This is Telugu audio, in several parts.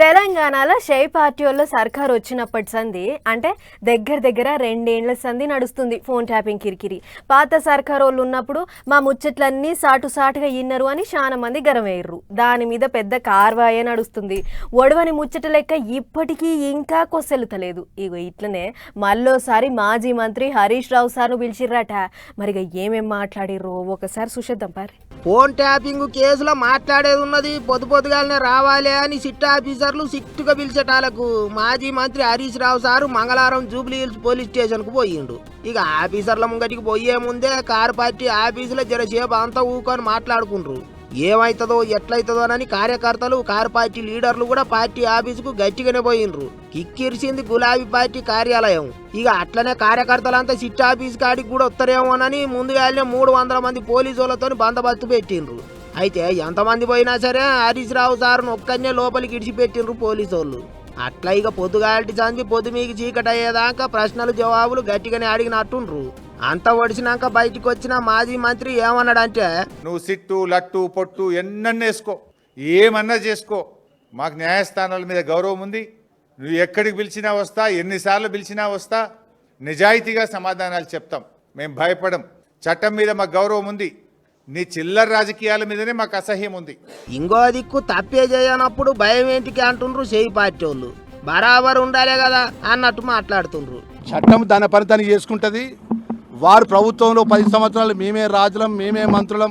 తెలంగాణలో షై పార్టీ వాళ్ళు సర్కారు వచ్చినప్పటి సంది అంటే దగ్గర 2 ఏళ్ల సంది నడుస్తుంది ఫోన్ ట్యాపింగ్ కిరికిరి. పాత సర్కారు వాళ్ళు ఉన్నప్పుడు మా ముచ్చట్లన్నీ సాటుగా ఇన్నరు అని చాలా మంది గరమయ్యారు. దాని మీద పెద్ద కార్వాయే నడుస్తుంది. ఒడవని ముచ్చట లెక్క ఇప్పటికీ ఇంకా కొసెలుతలేదు. ఇగో ఇట్లనే మళ్ళోసారి మాజీ మంత్రి హరీష్ రావు సార్ను పిలిచిర్రట. మరిగా ఏమేం మాట్లాడిర్రో ఒకసారి చూసేద్దాం పారి. ఫోన్ ట్యాపింగ్ కేసులో మాట్లాడేది ఉన్నది, పొద్దుగాలనే రావాలి అని సిట్ ఆఫీసర్లు సిట్టుగా పిలిచేటాలకు మాజీ మంత్రి హరీష్ రావు సారు మంగళవారం జూబ్లీ హిల్స్ పోలీస్ స్టేషన్ కు పోయిండు. ఇక ఆఫీసర్ల ముంగటికి పోయే ముందే కారు పార్టీ ఆఫీసులో జరసేపు అంతా ఊకొని మాట్లాడుకుండ్రు. ఏమైతుందో ఎట్లయితుందో అని కార్యకర్తలు కారు పార్టీ లీడర్లు కూడా పార్టీ ఆఫీసుకు గట్టిగానే పోయినరు. కిక్కిరిసింది గులాబీ పార్టీ కార్యాలయం. ఇక అట్లనే కార్యకర్తలంతా సిట్ ఆఫీస్ కాడికి కూడా వస్తారేమోనని ముందుగానే 300 మంది పోలీసులతో బందోబస్తు పెట్టిండ్రు. అయితే ఎంతమంది పోయినా సరే హరీష్ రావు సార్ను ఒక్కనే లోపలికి ఇడిచిపెట్టిండ్రు పోలీసు వాళ్ళు. అట్లా ఇక పొద్దుగాటి సంది పొద్దుమీకి చీకటి అయ్యేదాకా ప్రశ్నలు జవాబులు గట్టిగానే అడిగినట్టుండ్రు. అంత ఒడిసినాక బయటికి వచ్చిన మాజీ మంత్రి ఏమన్నాడంటే, నువ్వు సిట్టు లట్టు పొట్టు ఎన్నన్నా వేసుకో, ఏమన్నా చేసుకో, మాకు న్యాయస్థానాల మీద గౌరవం ఉంది. నువ్వు ఎక్కడికి పిలిచినా వస్తా, ఎన్నిసార్లు పిలిచినా వస్తా, నిజాయితీగా సమాధానాలు చెప్తాం. మేము భయపడం. చట్టం మీద మాకు గౌరవం ఉంది. నీ చిల్లర రాజకీయాల మీదనే మాకు అసహ్యం ఉంది. ఇంకో దిక్కు తప్పే చేయనప్పుడు భయం ఏంటికి అంటుండ్రు షై పార్టీ వాళ్ళు. బరాబర్ ఉండాలే కదా అన్నట్టు మాట్లాడుతుండ్రు. చట్టం దాని పని తను చేసుకుంటుంది. వారు ప్రభుత్వంలో 10 సంవత్సరాలు మేమే రాజులం, మేమే మంత్రులం,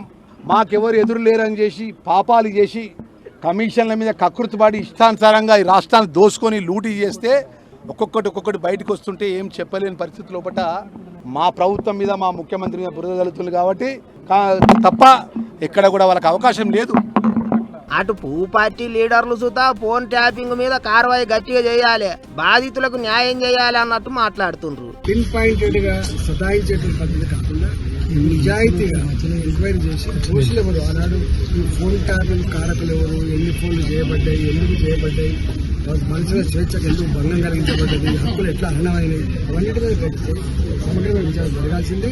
మాకెవరు ఎదురు లేరని చేసి పాపాలు చేసి కమిషన్ల మీద కకృతిపడి ఇష్టానుసారంగా ఈ రాష్ట్రాన్ని దోసుకొని లూటీ చేస్తే ఒక్కొక్కటి బయటకు వస్తుంటే ఏం చెప్పలేని పరిస్థితి లోపల మా ప్రభుత్వం మీద మా ముఖ్యమంత్రి మీద బురద జల్లుతుంది. కాబట్టి తప్ప ఎక్కడ కూడా వాళ్ళకి అవకాశం లేదు. అటు పువ్వు పార్టీ లీడర్లు సుతా ఫోన్ ట్యాపింగ్ మీద కార్వాయి గట్టిగా చేయాలి, బాధితులకు న్యాయం చేయాలి అన్నట్టు మాట్లాడుతుండ్రు. పిన్ పాయింటెడ్ గా సతాయించేటువంటి పద్ధతి కాకుండా నిజాయితీగా ఎంక్వైరీ చేసి దోషులు ఎవరు, ఆనాడు ఈ ఫోన్ ట్యాపింగ్ కారకులు ఎవరు, ఎన్ని ఫోన్లు చేయబడ్డాయి, ఎందుకు చేయబడ్డాయి, మనుషుల స్వేచ్ఛకు ఎందుకు భంగం కలిగించబడ్డది, హక్కులు ఎట్లా హరణమైనవి, అవన్నిటి మీద పెడితే సమగ్రమైన విచారణ జరగాల్సిందే.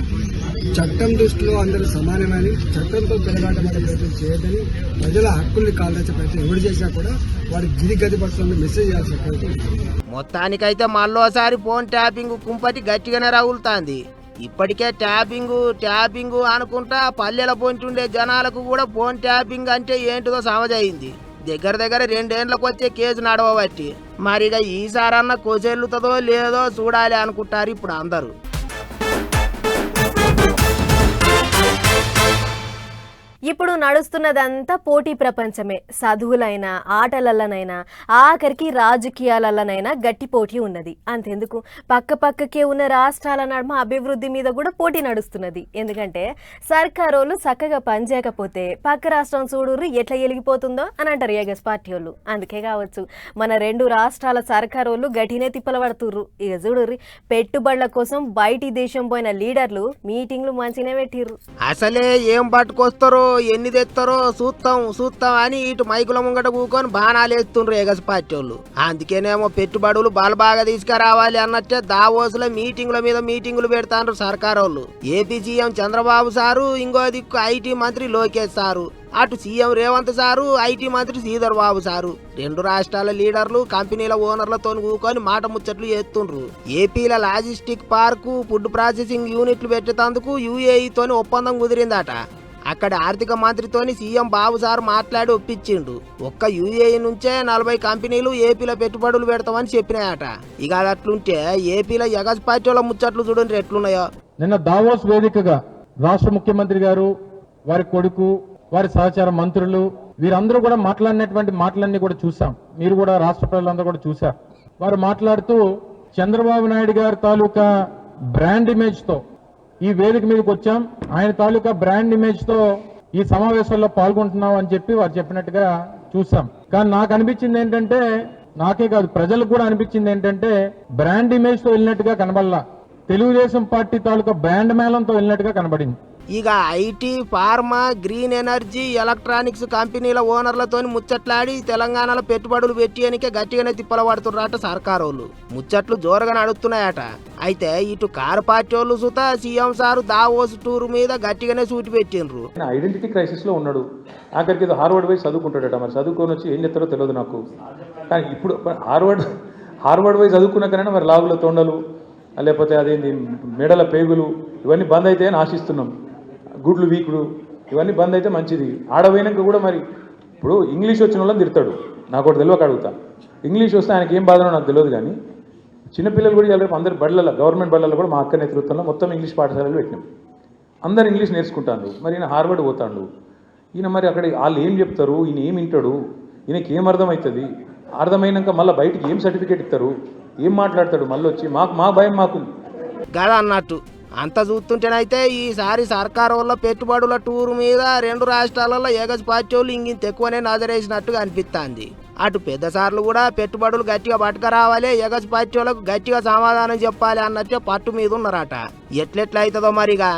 చట్టం దృష్టిలో అందరూ సమానమని, చట్టంతో పెరగాటమైన ప్రయత్నం చేయదని, ప్రజల హక్కుల్ని కాల్దాచే ప్రయత్నం ఎవరు చేసినా కూడా వారికి గదిపడుతుంది మెసేజ్ చేయాల్సిన ప్రయత్నం. మొత్తానికైతే మళ్ళోసారి ఫోన్ ట్యాపింగ్ కుంపటి గట్టిగానే రగులుతాంది. ఇప్పటికే ట్యాపింగ్ అనుకుంటా పల్లెల పొంటుండే జనాలకు కూడా ఫోన్ ట్యాపింగ్ అంటే ఏంటిదో సమజయింది. దగ్గర 2 ఏళ్లకు వచ్చే కేసు నడవబట్టి మరిగా ఈసారన్న కొసెల్లుతుందో లేదో చూడాలి అనుకుంటారు ఇప్పుడు అందరూ. ఇప్పుడు నడుస్తున్నదంతా పోటీ ప్రపంచమే. చదువులైనా ఆటలల్లనైనా ఆఖరికి రాజకీయాలల్లనైనా గట్టి పోటీ ఉన్నది. అంతెందుకు పక్కకే ఉన్న రాష్ట్రాల నడుమ అభివృద్ధి మీద కూడా పోటీ నడుస్తున్నది. ఎందుకంటే సర్కారోళ్ళు చక్కగా పనిచేయకపోతే పక్క రాష్ట్రం చూడుర్రి ఎట్లా ఎలిగిపోతుందో అని అంటారు ఏగస్ పార్టీ వాళ్ళు. అందుకే కావచ్చు మన 2 రాష్ట్రాల సర్కారోళ్ళు గట్టినే తిప్పల పడుతుర్రు. ఇక చూడుర్రి పెట్టుబడుల కోసం బయటి దేశం పోయిన లీడర్లు మీటింగ్లు మంచిగానే పెట్టిర్రు. అసలే ఏం పట్టుకొస్తారో ఎన్ని తెస్తారో చూస్తాం అని ఇటు మైకుల ముంగట కూకొని బాణాలు వేస్తుండ్రు ఎగస్ పార్టీ వాళ్ళు. అందుకేనేమో పెట్టుబడులు బాగా తీసుకురావాలి అన్నట్టే దావోసుల మీటింగులు పెడతాండ్రు సర్కార్ వాళ్ళు. ఏపీ సీఎం చంద్రబాబు సారు, ఇంకో దిక్కు ఐటీ మంత్రి లోకేష్ సారు, అటు సీఎం రేవంత్ సారు, ఐటీ మంత్రి శ్రీధర్ బాబు సారు 2 రాష్ట్రాల లీడర్లు కంపెనీల ఓనర్లతో కూకొని మాట ముచ్చట్లు చేస్తుండ్రు. ఏపీల లాజిస్టిక్ పార్కు, ఫుడ్ ప్రాసెసింగ్ యూనిట్లు పెట్టేందుకు యూఏఈతోని ఒప్పందం కుదిరిందట. అక్కడ ఆర్థిక మంత్రితోని సీఎం బాబు సార్ మాట్లాడి ఒప్పించిండు. ఒక్క యూఏఈ నుంచే 40 కంపెనీలు ఏపీలో పెట్టుబడులు పెడతామని చెప్పినాయట. ఇక అట్లుంటే ఏపీలో ఎగస్ పార్టీ వాళ్ళ ముచ్చట్లు చూడండి ఎట్లున్నాయో. నిన్న దావోస్ వేదికగా రాష్ట్ర ముఖ్యమంత్రి గారు, వారి కొడుకు, వారి సహచార మంత్రులు వీరందరూ కూడా మాట్లాడినటువంటి మాటలన్నీ కూడా చూసాం. మీరు కూడా రాష్ట్ర ప్రజలందరూ కూడా చూశారు. వారు మాట్లాడుతూ చంద్రబాబు నాయుడు గారి తాలూకా బ్రాండ్ ఇమేజ్ తో ఈ వేదిక మీదకి వచ్చాం, ఆయన తాలూకా బ్రాండ్ ఇమేజ్ తో ఈ సమావేశంలో పాల్గొంటున్నాం అని చెప్పి వారు చెప్పినట్టుగా చూసాం. కానీ నాకు అనిపించింది ఏంటంటే, నాకే కాదు ప్రజలకు కూడా అనిపించింది ఏంటంటే, బ్రాండ్ ఇమేజ్ తో వెళ్ళినట్టుగా కనబడలా, తెలుగుదేశం పార్టీ తాలూకా బ్రాండ్ మేళంతో వెళ్ళినట్టుగా కనబడింది. ఇక IT, pharma, green energy, electronics కంపెనీల ఓనర్లతో ముచ్చట్లాడి తెలంగాణలో పెట్టుబడులు పెట్టేయనికే గట్టిగానే తిప్పల పడుతున్నారట సర్కారోళ్ళు. ముచ్చట్లు జోరుగా నడుస్తున్నాయట. అయితే ఇటు కారు పార్టీ వాళ్ళు సుతా సీఎం సారు దావోస్ టూర్ మీద గట్టిగానే సూటి పెట్టిండ్రు. ఐడెంటిటీ క్రైసిస్ లో ఉన్నాడు. ఆఖరికి హార్వర్డ్ పోయి చదువుకుంటాడట. మరి చదువుకొని వచ్చి ఏం చెప్తారో తెలియదు నాకు. కానీ ఇప్పుడు హార్వర్డ్ పోయి చదువుకున్న కన్నా మరి లాగుల తొండలు లేకపోతే అదేంటి మెడల పేగులు ఇవన్నీ బంద్ అయితే అని ఆశిస్తున్నాం. గుడ్లు వీకుడు ఇవన్నీ బంద్ అయితే మంచిది. ఆడపోయినాక కూడా మరి ఇప్పుడు ఇంగ్లీష్ వచ్చిన వాళ్ళని తిడతాడు, నాకు ఒకటి తెలియక అడుగుతా. ఇంగ్లీష్ వస్తే ఆయనకి ఏం బాధనో నాకు తెలియదు, కానీ చిన్నపిల్లలు కూడా రేపు అందరు బళ్ళల్లో గవర్నమెంట్ బళ్ళల్లో కూడా మా అక్క నేతృత్వంలో మొత్తం ఇంగ్లీష్ పాఠశాలలు పెట్టినాం. అందరు ఇంగ్లీష్ నేర్చుకుంటాడు. మరి ఈయన హార్వర్డ్ పోతాడు. ఈయన మరి అక్కడ వాళ్ళు ఏం చెప్తారు, ఈయన ఏం వింటాడు, ఈయనకి ఏం అర్థమవుతుంది, అర్థమైనాక మళ్ళీ బయటికి ఏం సర్టిఫికేట్ ఇస్తారు, ఏం మాట్లాడతాడు, మళ్ళీ వచ్చి మా భయం మాకుంది కదా అన్నట్టు. అంత చూస్తుంటేనైతే ఈసారి సర్కారు వల్ల పెట్టుబడుల టూరు మీద 2 రాష్ట్రాలలో ఏగస్ పార్టీ వాళ్ళు ఇంకింత ఎక్కువనే నజరేసినట్టుగా అనిపిస్తుంది. అటు పెద్ద సార్లు కూడా పెట్టుబడులు గట్టిగా పట్టుకురావాలి, ఏగస్ పార్టీ వాళ్ళకు గట్టిగా సమాధానం చెప్పాలి అన్నట్టే పట్టు మీద ఉన్నారట. ఎట్లెట్లా అవుతుందో మరిగా.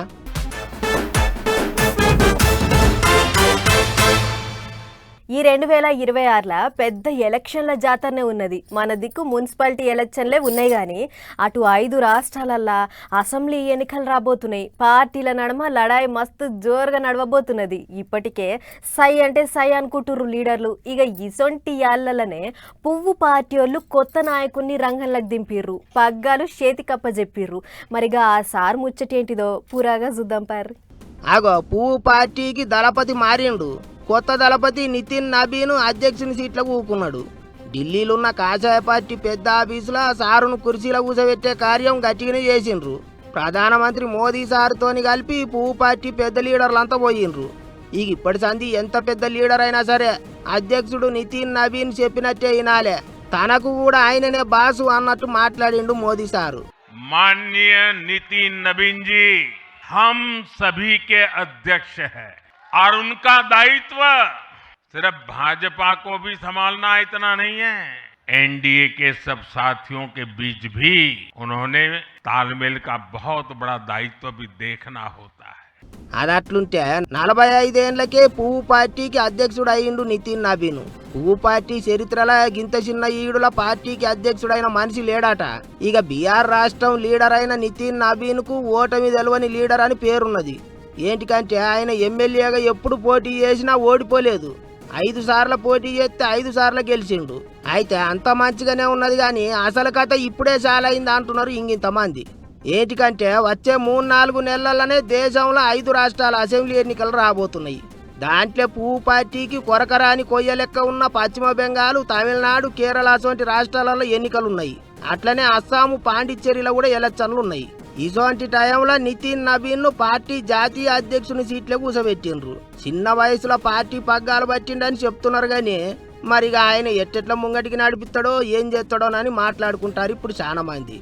ఈ 2026ల పెద్ద ఎలక్షన్ల జాతరనే ఉన్నది. మన దిక్కు మున్సిపాలిటీ ఎలక్షన్లే ఉన్నాయి, కానీ అటు 5 రాష్ట్రాలల్లా అసెంబ్లీ ఎన్నికలు రాబోతున్నాయి. పార్టీల నడుమ లడాయి మస్తు జోరుగా నడవబోతున్నది. ఇప్పటికే సై అంటే సై అనుకుంటుర్రు లీడర్లు. ఇక ఇసొంటి యాళ్లనే పువ్వు పార్టీ వాళ్ళు కొత్త నాయకుడిని రంగంలోకి దింపిర్రు, పగ్గాలు చేతికప్ప చెప్పిర్రు. మరిగా ఆ సార్ ముచ్చటేంటిదో పూరాగా చూద్దాం పారు. ఆగో పువ్వు పార్టీకి దళపతి మారిండు. కొత్త దళపతి నితిన్ నబీన్ అధ్యక్షుని సీట్లకు ఊకున్నాడు. ఢిల్లీలో ఉన్న కాషాయ పార్టీ పెద్ద ఆఫీసులో సారును కుర్చీలో కూర్చోబెట్టే కార్యం గట్టిగానే చేసిండ్రు. ప్రధానమంత్రి మోదీ సారుతోని కలిపి పువ్వు పార్టీ పెద్ద లీడర్లంతా పోయిండ్రు. ఇక ఇప్పటి సంది ఎంత పెద్ద లీడర్ అయినా సరే అధ్యక్షుడు నితిన్ నబీన్ చెప్పినట్టే వినాలే. తనకు కూడా ఆయననే బాసు అన్నట్టు మాట్లాడిండు మోదీ సారు. माननीय नितिन नवीन जी हम सभी के अध्यक्ष हैं और उनका दायित्व सिर्फ भाजपा को भी संभालना इतना नहीं है, एनडीए के सब साथियों के बीच भी उन्होंने तालमेल का बहुत बड़ा दायित्व भी देखना होता है. అదట్లుంటే 45 ఏళ్లకే పువ్వు పార్టీకి అధ్యక్షుడు అయ్యిండు నితిన్ నబీన్. పువ్వు పార్టీ చరిత్రలో గింత చిన్న ఈడుల పార్టీకి అధ్యక్షుడైన మనిషి లేడట. ఇక బీహార్ రాష్ట్రం లీడర్ అయిన నితిన్ నబీన్ కు ఓటమి తెలవని లీడర్ అని పేరున్నది. ఏంటికంటే ఆయన ఎమ్మెల్యేగా ఎప్పుడు పోటీ చేసినా ఓడిపోలేదు. 5 సార్లు పోటీ చేస్తే 5 సార్లు గెలిచిండు. అయితే అంత మంచిగానే ఉన్నది, కానీ అసలు కథ ఇప్పుడే చాలైంది అంటున్నారు ఇంకింతమంది. ఏంటికంటే వచ్చే 3-4 నెలలనే దేశంలో 5 రాష్ట్రాల అసెంబ్లీ ఎన్నికలు రాబోతున్నాయి. దాంట్లో పువ్వు పార్టీకి కొరకరాని కొయ్య లెక్క ఉన్న పశ్చిమ బెంగాల్, తమిళనాడు, కేరళ వంటి రాష్ట్రాలలో ఎన్నికలున్నాయి. అట్లనే అస్సాము, పాండిచ్చేరిలో కూడా ఎలక్షన్లు ఉన్నాయి. ఇటువంటి టైంలో నితిన్ నబీన్ ను పార్టీ జాతీయ అధ్యక్షుని సీట్లే కూర్చోబెట్టిండ్రు. చిన్న వయసులో పార్టీ పగ్గాలు పట్టిండని చెప్తున్నారు, కానీ మరిగా ఆయన ఎట్టెట్ల ముంగటికి నడిపిస్తాడో ఏం చేస్తాడోనని మాట్లాడుకుంటారు ఇప్పుడు చాలా మంది.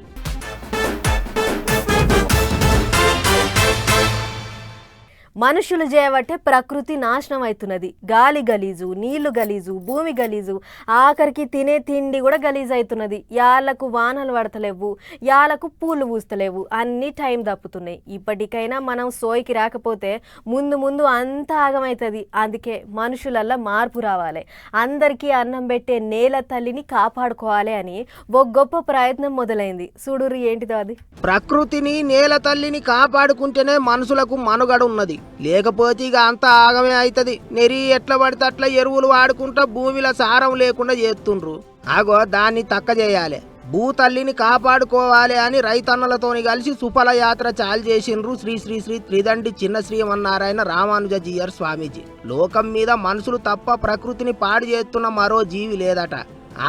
మనుషులు చేయబట్టే ప్రకృతి నాశనం అవుతున్నది. గాలి గలీజు, నీళ్లు గలీజు, భూమి గలీజు, ఆఖరికి తినే తిండి కూడా గలీజ్ అవుతున్నది. యాళ్లకు వానలు పడతలేవు, యాళ్లకు పూలు పూస్తలేవు, అన్ని టైం తప్పుతున్నాయి. ఇప్పటికైనా మనం సోయికి రాకపోతే ముందు ముందు అంతా ఆగమవుతుంది. అందుకే మనుషులల్లో మార్పు రావాలి. అందరికీ అన్నం పెట్టే నేల తల్లిని కాపాడుకోవాలి అని ఓ గొప్ప ప్రయత్నం మొదలైంది. చూడురు ఏంటిదో అది. ప్రకృతిని, నేల తల్లిని కాపాడుకుంటేనే మనుషులకు మనుగడ ఉన్నది. లేకపోతే ఇక అంతా ఆగమే అవుతుంది. నెరి ఎట్లా పడితే అట్లా ఎరువులు వాడుకుంటా భూమిలో సారం లేకుండా చేస్తుండ్రు. ఆగో దాన్ని తక్క చేయాలి. భూతల్లిని కాపాడుకోవాలి అని రైతన్నలతోని కలిసి సుఫల యాత్ర చాలు చేసిండ్రు శ్రీ శ్రీ శ్రీ త్రిదండి చిన్న శ్రీమన్నారాయణ రామానుజీయర్ స్వామీజీ. లోకం మీద మనుషులు తప్ప ప్రకృతిని పాడు చేస్తున్న మరో జీవి లేదట.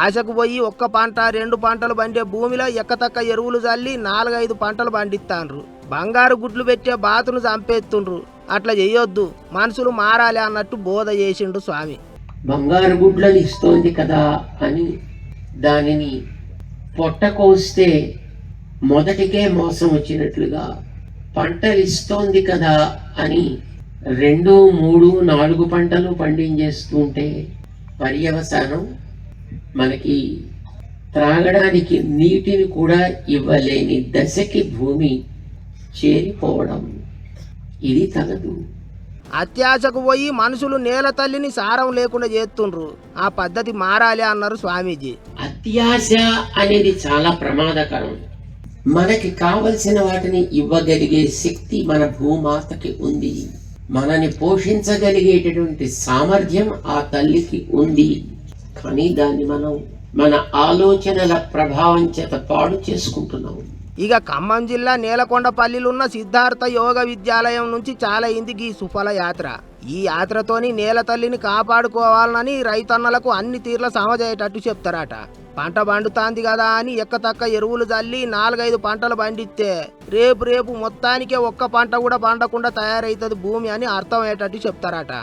ఆశకు పోయి 1 పంట 2 పంటలు పండే భూమిలో ఎక్కతక్క ఎరువులు చల్లి 4-5 పంటలు పండిస్తాండ్రు. బంగారు గుడ్లు పెట్టే బాతును చంపేస్తుండ్రు. అట్లా చేయొద్దు, మనుషులు మారాలి అన్నట్టు బోధ చేసిండు స్వామి. బంగారు గుడ్లను ఇస్తోంది కదా అని దానిని పొట్ట కోస్తే మొదటికే మోసం వచ్చినట్లుగా, పంటలు ఇస్తోంది కదా అని 2, 3, 4 పంటలు పండించేస్తుంటే పర్యవసానం మనకి త్రాగడానికి నీటిని కూడా ఇవ్వలేని దశకి భూమి చేరిపోవడం ఇది తగదు. అత్యాశకు పోయి మనుషులు నేల తల్లిని సారం లేకుండా చేస్తుండ్రు. ఆ పద్ధతి మారాలి అన్నారు స్వామీజీ. అత్యాశ అనేది చాలా ప్రమాదకరం. మనకి కావలసిన వాటిని ఇవ్వగలిగే శక్తి మన భూమాతకి ఉంది. మనని పోషించగలిగేటటువంటి సామర్థ్యం ఆ తల్లికి ఉంది. కానీ దాన్ని మనం మన ఆలోచనల ప్రభావం చేత పాడు చేసుకుంటున్నాము. ఇక ఖమ్మం జిల్లా నేలకొండపల్లిలున్న సిద్ధార్థ యోగ విద్యాలయం నుంచి చాలా ఇంటికి సుఫల యాత్ర. ఈ యాత్రతోని నేల తల్లిని కాపాడుకోవాలని రైతన్నలకు అన్ని తీర్ల సమజయ్యేటట్టు చెప్తారట. పంట పండుతాంది కదా అని ఎక్కతక్క ఎరువులు చల్లి 4-5 పంటలు పండిస్తే రేపు మొత్తానికే ఒక్క పంట కూడా పండకుండా తయారైతుంది భూమి అని అర్థమయ్యేటట్టు చెప్తారట.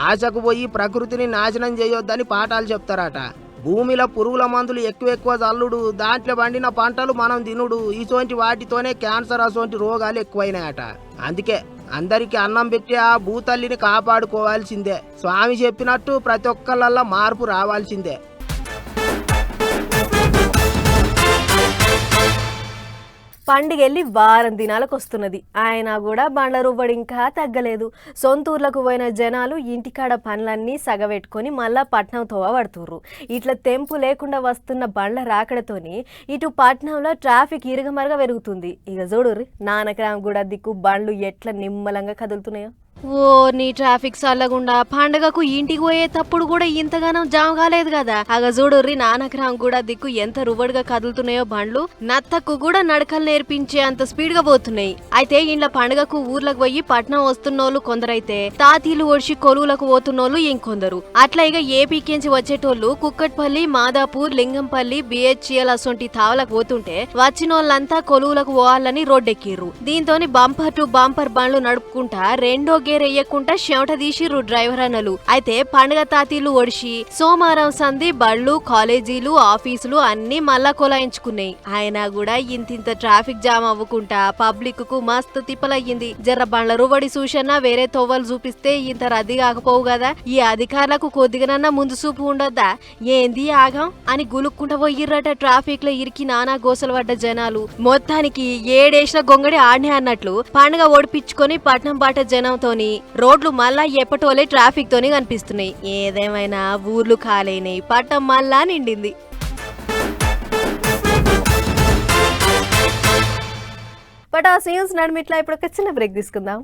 ఆశకు పోయి ప్రకృతిని నాశనం చేయొద్దని పాఠాలు చెప్తారట. భూమిలో పురుగుల మందులు ఎక్కువ చల్లుడు, దాంట్లో పండిన పంటలు మనం తినుడు, ఇటువంటి వాటితోనే క్యాన్సర్ అటువంటి రోగాలు ఎక్కువైనాయట. అందుకే అందరికీ అన్నం పెట్టి ఆ భూతల్లిని కాపాడుకోవాల్సిందే. స్వామి చెప్పినట్టు ప్రతి ఒక్కళ్ళల్లో మార్పు రావాల్సిందే. పండుగెళ్ళి వారం దినాలకు వస్తున్నది. ఆయన కూడా బండ్ల రువ్వడి ఇంకా తగ్గలేదు. సొంతూర్లకు పోయిన జనాలు ఇంటికాడ పనులన్నీ సగబెట్టుకొని మళ్ళా పట్నం తోవ పడుతుర్రు. ఇట్లా తెంపు లేకుండా వస్తున్న బండ్ల రాకడతోని ఇటు పట్నంలో ట్రాఫిక్ ఇరుగమరగా పెరుగుతుంది. ఇక చూడుర్రి నానక్రామ్ కూడా దిక్కు బండ్లు ఎట్లా నిమ్మలంగా కదులుతున్నాయో. ఓ నీ ట్రాఫిక్ సల్లగుండా పండగకు ఇంటికి పోయేటప్పుడు కూడా ఇంతగానం జామ్ కాలేదు కదా. అగ చూడుర్రి నానక్రామ్ కూడా దిక్కు ఎంత రువ్వడిగా కదులుతున్నాయో బండ్లు. నత్తకు కూడా నడకలు నేర్పించే అంత స్పీడ్ గా పోతున్నాయి. అయితే ఇంట్లో పండుగకు ఊర్లకు పోయి పట్నం వస్తున్నోళ్ళు కొందరైతే తాతీలు ఒడిచి కొలువులకు పోతున్నోళ్ళు ఇంకొందరు. అట్లా ఇక ఏపీకించి వచ్చేటోళ్ళు కుక్కట్పల్లి, మాదాపూర్, లింగంపల్లి, బిహెచ్ఎల్ అసొంటి తావలకు పోతుంటే వచ్చినోళ్ళంతా కొలువులకు పోవాలని రోడ్డెక్కిర్రు. దీంతోని బంపర్ టు బంపర్ బండ్లు నడుపుకుంటా రెండో గేరెయ్యకుండా చెమట తీసిర్రు డ్రైవర్ అన్నలు. అయితే పండుగ తాతీలు ఒడిచి సోమవారం సంధి బళ్ళు, కాలేజీలు, ఆఫీసులు అన్ని మళ్ళా కొలాయించుకున్నాయి. ఆయన కూడా ఇంతింత ట్రాఫిక్ జామ్ అవ్వకుండా పబ్లిక్ కు మస్తు తిప్పలయ్యింది. జర్ర బండ్ల రువడి చూసన్నా వేరే తోవలు చూపిస్తే ఇంత రద్దీ కాకపోవు కదా. ఈ అధికారులకు కొద్దిగానన్నా ముందు చూపు ఉండొద్దా? ఏంది ఆగం అని గులుక్కుంటా పోయిర్రట. ట్రాఫిక్ లో ఇరికి నానా గోసలు పడ్డ జనాలు. మొత్తానికి ఏడేసిన గొంగడి ఆడనే అన్నట్లు పండుగ ఓడిపించుకొని పట్నం బాట జనంతో రోడ్లు మళ్ళా ఎప్పటోలే ట్రాఫిక్ తోని కనిపిస్తున్నాయి. ఏదేమైనా ఊర్లు ఖాళీనాయి, పట్టం మళ్ళా నిండింది. బట్ ఆ సీన్స్ నడిమిట్లా ఇప్పుడు ఒక చిన్న బ్రేక్ తీసుకుందాం.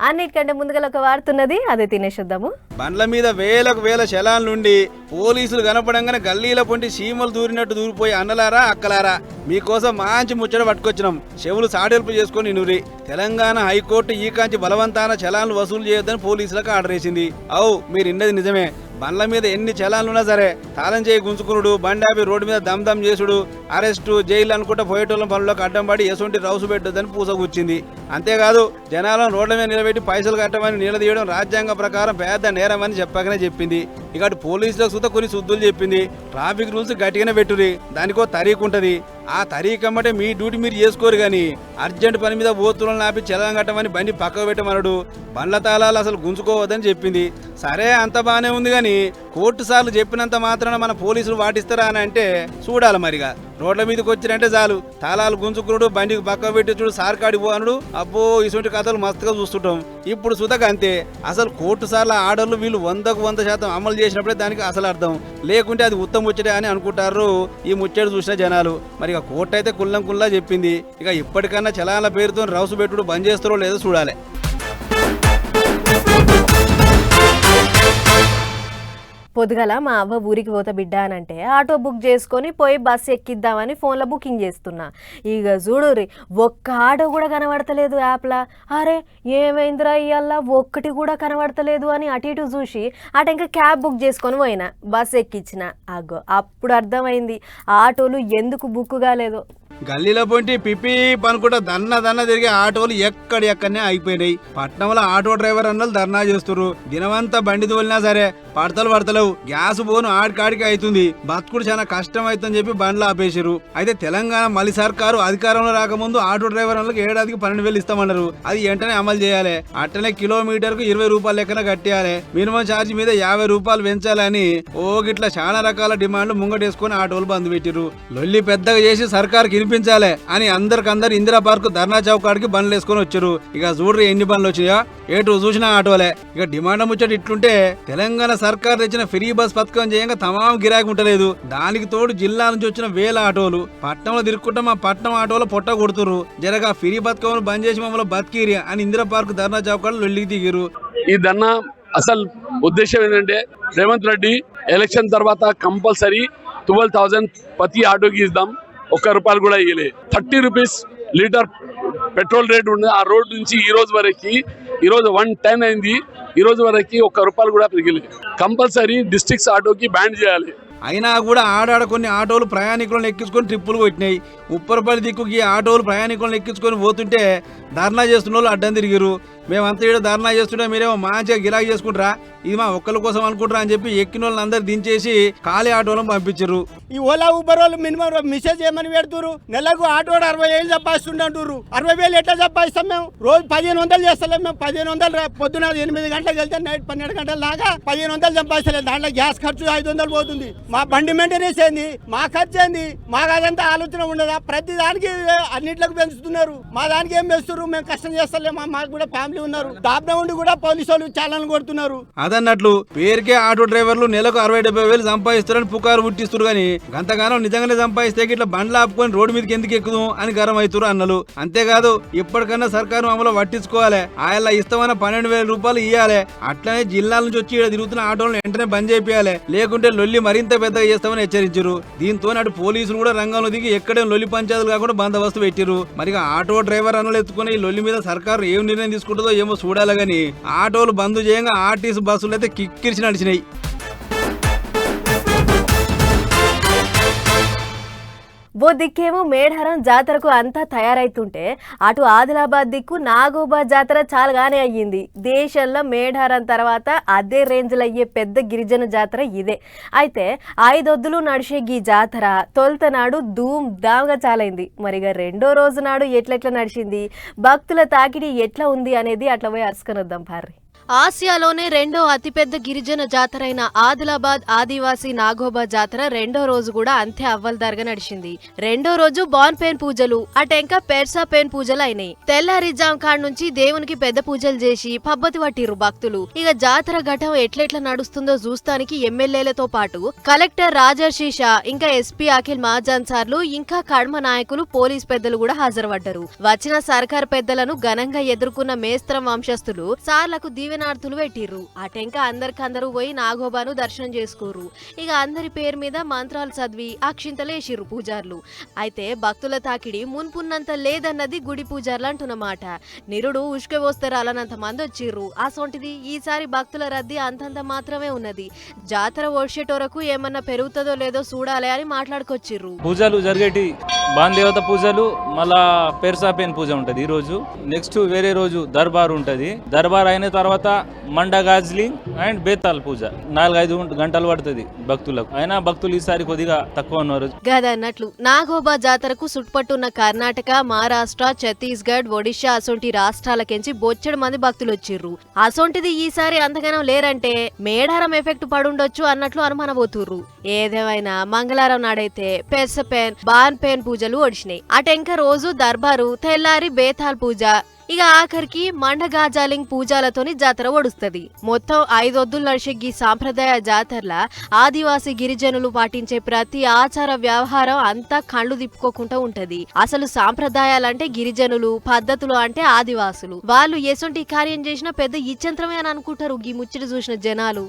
అన్నిటికంటే ముందుగా ఒక వాడుతున్నది అదే తినేసేద్దాము. బండ్ల మీద వేల శలాన్లుండి పోలీసులు కనపడంగానే గల్లీల పొంటి సీమలు దూరినట్టు దూరిపోయి అన్నలారా అక్కలారా మీకోసం మంచి ముచ్చట పట్టుకొచ్చినాం. చెవులు సాడెల్పు చేసుకొని నూరి. తెలంగాణ హైకోర్టు ఈ కాంచి బలవంతాన చలాన్లు వసూలు చేయొద్దని పోలీసులకు ఆర్డర్ వేసింది. అవు మీరు ఇన్నది నిజమే. బండ్ల మీద ఎన్ని చలాన్లున్నా సరే తాళం చేయి గుంజుకునుడు, బండాపి రోడ్డు మీద దమ్ చేసుడు, అరెస్టు, జైలు అనుకుంటా పోయేటోళ్ళ పనులకు అడ్డం పడి ఎసొంటి రౌసు పెట్టొద్దని పూసగుచ్చింది. అంతేకాదు జనాలను రోడ్ల మీద నిలబెట్టి పైసలు కట్టమని నిలదీయడం రాజ్యాంగ ప్రకారం పెద్ద నేరమని చెప్పగానే చెప్పింది. ఇక పోలీసులకు సుత కొన్ని శుద్ధులు చెప్పింది. ట్రాఫిక్ రూల్స్ గట్టిగానే పెట్టురి, దానికో తరీకు ఉంటుంది. ఆ తరీకమ్మటే మీ డ్యూటీ మీరు చేసుకోరు కానీ అర్జెంట్ పని మీద బోతులను ఆపి చలాన్ కట్టమని బండి పక్కకు పెట్టమనడు. బండ్ల తాళాలు అసలు గుంజుకోవద్దని చెప్పింది. సరే అంత బాగానే ఉంది కానీ కోర్టు సార్లు చెప్పినంత మాత్రాన మన పోలీసులు వాటిస్తారా అని అంటే చూడాలి. మరిగా రోడ్ల మీదకి వచ్చినంటే చాలు తాళాలు గుంజుకునుడు, బండికి పక్క పెట్టి చూడు సార్కాడి పోనుడు, అబ్బో ఇటువంటి కథలు మస్తుగా చూస్తుంటాం. ఇప్పుడు సుతక అంతే. అసలు కోర్టు సార్ల ఆర్డర్లు వీళ్ళు 100% అమలు చేసినప్పుడే దానికి అసలు అర్థం, లేకుంటే అది ఉత్తమ ముచ్చటే అని అనుకుంటారు ఈ ముచ్చట చూసిన జనాలు. మరి ఇక కోర్టు అయితే కుల్లా చెప్పింది. ఇక ఇప్పటికన్నా చలాన్ల పేరుతో రౌసు పెట్టుడు బంద్ చేస్తారో లేదో చూడాలి. పొద్దుగల మా అవ్వ ఊరికి పోతా బిడ్డ అని అంటే ఆటో బుక్ చేసుకొని పోయి బస్సు ఎక్కిద్దామని ఫోన్లో బుకింగ్ చేస్తున్నా. ఇక చూడుర్రి ఒక్క ఆటో కూడా కనబడతలేదు యాప్లా. అరే ఏమైందిరా ఇవాళ ఒక్కటి కూడా కనబడతలేదు అని అటు ఇటు చూసి అటు ఇంకా క్యాబ్ బుక్ చేసుకొని పోయినా, బస్సు ఎక్కించిన. అగ్గో అప్పుడు అర్థమైంది ఆటోలు ఎందుకు బుక్ కాలేదో. గల్లీలో పొంటి పిపి అనుకుంటా దన్న తిరిగే ఆటోలు ఎక్కడెక్కడనే అయిపోయినాయి. పట్నంలో ఆటో డ్రైవర్ అన్నలు ధర్నా చేస్తున్నారు. దినమంతా బండి తోలినా సరే పడతలేవు. గ్యాస్ బోను ఆడికాడికి అవుతుంది. బతుకుడు చాలా కష్టం అవుతుందని చెప్పి బండ్లు ఆపేసారు. అయితే తెలంగాణ మళ్ళీ సర్కారు అధికారంలో రాకముందు ఆటో డ్రైవర్ అన్నలకు ఏడాదికి 12,000 ఇస్తామన్నారు. అది వెంటనే అమలు చేయాలి. అట్టనే కిలోమీటర్ కు 20 రూపాయలు లెక్కన కట్టేయాలి. మినిమం ఛార్జ్ మీద 50 రూపాయలు పెంచాలని గిట్లా చాలా రకాల డిమాండ్లు ముంగటేసుకుని ఆటోలు బంద్ పెట్టిరు. లొల్లి పెద్దగా చేసి సర్కారుకి కల్పించాలి అని అందరికందరు ఇందిరా పార్క్ ధర్నా చౌక్ కాడికి బండ్లు వేసుకొని వచ్చారు. ఇక చూడరు ఎన్ని బండ్లు వచ్చినాయో, ఏటు చూసినా ఆటోలే. ఇక డిమాండ్ ముచ్చట ఇట్లుంటే తెలంగాణ సర్కార్ తెచ్చిన ఫ్రీ బస్ పథకం చేయంగా తమాం గిరాకీ ఉంటలేదు. దానికి తోడు జిల్లా నుంచి వచ్చిన వేల ఆటోలు పట్టణంలో తిరుక్కుంటా మా పట్టణం ఆటోలో పొట్ట కొడుతురు. జరగా ఫ్రీ పథకం బంద్ చేసి మమ్మల్ని బతికిరి అని ఇందిరా పార్క్ ధర్నా చౌక్ కాడ లొల్లికి దిగిరు. ఈ ధర్నా అసలు ఉద్దేశం ఏంటంటే రేవంత్ రెడ్డి ఎలక్షన్ తర్వాత కంపల్సరీ 12,000 ప్రతి ఆటోకి ఇద్దాం. ₹1 కూడా ఇవ్వలే. 30 రూపీస్ లీటర్ పెట్రోల్ రేట్ ఉంది. ఆ రోడ్ నుంచి ఈ రోజు వరకు, ఈ రోజు 110 అయింది, ఈ రోజు వరకు ₹1 కూడా పెరిగలేదు. కంపల్సరీ డిస్ట్రిక్ట్స్ ఆటోకి బ్యాన్ చేయాలి. అయినా కూడా ఆడాడ కొన్ని ఆటోలు ప్రయాణికులను ఎక్కించుకొని ట్రిప్పులు కొట్టినాయి. ఉప్పరపల్లి దిక్కుకి ఆటోలు ప్రయాణికులను ఎక్కించుకొని పోతుంటే ధర్నా చేస్తున్న వాళ్ళు అడ్డం తిరిగిరు. మేమంతా ఇక్కడ ధర్నా చేస్తుంటే మీరేమో మంచిగా గిరాకీ చేసుకుంటారా, ఇది మా ఒక్కరి కోసం అనుకుంటారా అని చెప్పి ఎక్కిన వాళ్ళని అందరు దించేసి ఖాళీ ఆటోలను పంపించారు. ఈ ఓలా ఊబర్ వాళ్ళు మినిమం మెసేజ్ ఏమని పెడుతున్నారు, నెలకు ఆటో 60,000 సంపాదిస్తుంటారు. 60,000 ఎట్లా సంపాదిస్తాం మేము? రోజు 1,500 చేస్తలేం మేము. 1,500 పొద్దున 8 గంటలకు వెళ్తే నైట్ 12 గంటల దాకా 1,500 సంపాదిస్తలేదు. దాంట్లో గ్యాస్ ఖర్చు 500 పోతుంది. మా బండి మెయింటెనెన్స్ ఏంది, మా ఖర్చు ఏంది, మాకు అదంతా ఆలోచన ఉండదా? ప్రతి దానికి అన్నిట్లకు పెంచుతున్నారు. మా దానికి ఏం పెంచుతున్నారు? మేము కష్టం చేస్తలేమా? మాకు కూడా ఫ్యామిలీ ఉన్నారు. డాబ్నా ఉండి కూడా పోలీసు వాళ్ళు చాలా కొడుతున్నారు. అదన్నట్లు పేరుకే ఆటో డ్రైవర్లు నెలకు 60-70 సంపాదిస్తారని పుకారు పుట్టిస్తారు. కానీ గంతగానం నిజంగానే సంపాదిస్తే ఇట్లా బండ్లు ఆపుకొని రోడ్డు మీదకి ఎందుకు ఎక్కుదాం అని గరం అవుతారు అన్నలు. అంతేకాదు ఇప్పటికన్నా సర్కారు అమలు పట్టించుకోవాలి. ఆయనలా ఇస్తామన్న 12,000 రూపాయలు ఇవ్వాలి. అట్లనే జిల్లాల నుంచి వచ్చి ఇక్కడ తిరుగుతున్న ఆటోలను వెంటనే బంద్ చేయాలి, లేకుంటే లొల్లి మరింత పెద్దగా చేస్తామని హెచ్చరించారు. దీంతో అటు పోలీసులు కూడా రంగంలో దిగి ఎక్కడే లొల్లి పంచాయతీలు కాకుండా బందోబస్తు పెట్టారు. మరి ఆటో డ్రైవర్ అన్నలు ఎత్తుకుని ఈ లొల్లి మీద సర్కారు ఏం నిర్ణయం తీసుకుంటుందో ఏమో చూడాలి. గానీ ఆటోలు బంద్ చేయంగా ఆర్టీసీ బస్సులు అయితే కిక్కిరిచి నడిచినాయి. ఓ దిక్కేమో మేడారం జాతరకు అంతా తయారైతుంటే అటు ఆదిలాబాద్ దిక్కు నాగోబా జాతర చాలాగానే అయ్యింది. దేశంలో మేడారం తర్వాత అదే రేంజ్లో అయ్యే పెద్ద గిరిజన జాతర ఇదే. అయితే 5 ఒద్దులు నడిచే ఈ జాతర తొలుత నాడు ధూమ్ ధామ్గా చాలైంది. మరిగా రెండో రోజు నాడు ఎట్లెట్లా నడిచింది, భక్తుల తాకిడి ఎట్లా ఉంది అనేది అట్లా పోయి అరుసుకొనొద్దాం పార్రి. ఆసియాలోనే రెండో అతిపెద్ద గిరిజన జాతర అయిన ఆదిలాబాద్ ఆదివాసీ నాగోబా జాతర రెండో రోజు కూడా అంతే అవ్వల్దారుగా నడిచింది. రెండో రోజు బాన్ పేన్ పూజలు, అటెంక పెర్సా పేన్ పూజలు అయినాయి. తెల్లారి జాం కాడ్ నుంచి దేవునికి పెద్ద పూజలు చేసి పబ్బతి పట్టిరు భక్తులు. ఇక జాతర ఘటం ఎట్లెట్లా నడుస్తుందో చూస్తానికి ఎమ్మెల్యేలతో పాటు కలెక్టర్ రాజర్షిషా, ఇంకా ఎస్పీ అఖిల్ మహాజాన్సార్లు, ఇంకా కడ్మ నాయకులు, పోలీస్ పెద్దలు కూడా హాజరుపడ్డారు. వచ్చిన సర్కార్ పెద్దలను ఘనంగా ఎదుర్కొన్న మేస్త్రం వంశస్థులు సార్లకు దీవెనార్థులు పెట్టిర్రు. అటెంక అందరికందరూ పోయి నాగోబాను దర్శనం చేసుకోరు. ఇక అందరి పేరు మీద మంత్రాలు చదివి అక్షింతలేసిర్రు పూజార్లు. అయితే భక్తుల తాకిడి మున్పున్నంత లేదన్నది గుడి పూజార్లు అంటున్నమాట. నిరుడు ఉష్కవోస్తరాలనంత మంది వచ్చిర్రు. అసొంటిది ఈసారి భక్తుల రద్దీ అంతంత మాత్రమే ఉన్నది. జాతర ఓడ్చేటోరకు ఏమన్నా పెరుగుతుందో లేదో చూడాలి అని మాట్లాడుకొచ్చిర్రు. పూజలు జరిగేటి బాన్ దేవత పూజలు, మళ్ళా పెర్సాపేన్ పూజ ఉంటది ఈ రోజు. నెక్స్ట్ వేరే రోజు దర్బార్ ఉంటది. దర్బార్ అయిన తర్వాత మండగాజ్లింగ్ అండ్ బేతాల్ పూజ 4-5 గంటలు పడుతుంది భక్తులకు. అయినా భక్తులు ఈసారి కొద్దిగా తక్కువ ఉన్నారు. గదన్నట్లు నాగోబా జాతరకు సుట్టుపట్టున్న కర్ణాటక, మహారాష్ట్ర, ఛత్తీస్గఢ్, ఒడిశా అసొంటి రాష్ట్రాలకెంచి బొచ్చెడు మంది భక్తులు వచ్చిర్రు. అసొంటిది ఈసారి అంతగానం లేరంటే మేడారం ఎఫెక్ట్ పడుండొచ్చు అన్నట్లు అనుమానబోతుర్రు. ఏదేమైనా మంగళవారం నాడైతే పెర్సపెన్, బాన్ పెన్ పూజలు ఒడిచినాయి. అటెంక రోజు దర్బారు, తెల్లారి బేతాల్ పూజ, ఇక ఆఖరికి మండగాజాలింగ్ పూజలతోని జాతర ఒడుస్తుంది. మొత్తం 5 ఒద్దులు నడిచే ఈ సాంప్రదాయ జాతరల ఆదివాసీ గిరిజనులు పాటించే ప్రతి ఆచార వ్యవహారం అంతా కళ్ళు తిప్పుకోకుండా ఉంటది. అసలు సాంప్రదాయాలంటే గిరిజనులు, పద్ధతులు అంటే ఆదివాసులు. వాళ్ళు ఎసొంటి కార్యం చేసినా పెద్ద ఇచ్చంత్రమే అని అనుకుంటారు ఈ ముచ్చట చూసిన జనాలు.